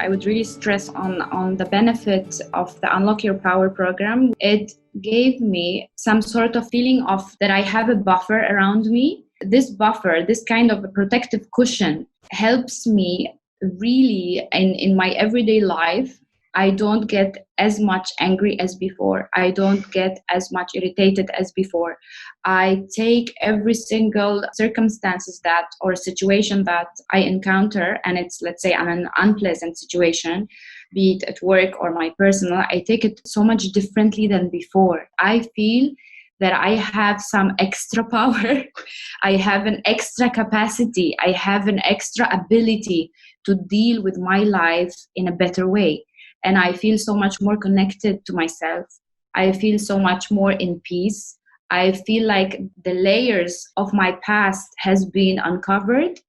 I would really stress on the benefit of the Unlock Your Power program. It gave me some sort of feeling of that I have a buffer around me. This buffer, this kind of a protective cushion, helps me really in my everyday life. I don't get as much angry as before. I don't get as much irritated as before. I take every single circumstances that or situation that I encounter, and it's, let's say, an unpleasant situation, be it at work or my personal, I take it so much differently than before. I feel that I have some extra power. I have an extra capacity. I have an extra ability to deal with my life in a better way. And I feel so much more connected to myself. I feel so much more in peace. I feel like the layers of my past has been uncovered,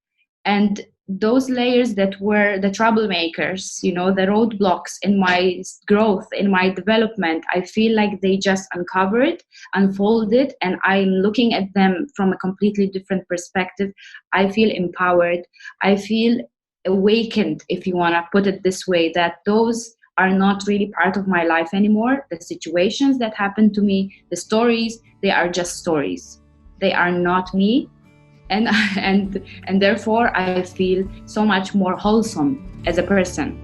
and those layers that were the troublemakers, the roadblocks in my growth, in my development, I feel like they just unfolded, and I'm looking at them from a completely different perspective. I feel empowered. I feel awakened, if you want to put it this way, that those are not really part of my life anymore. The situations that happened to me, the stories, they are just stories. They are not me. And therefore I feel so much more wholesome as a person.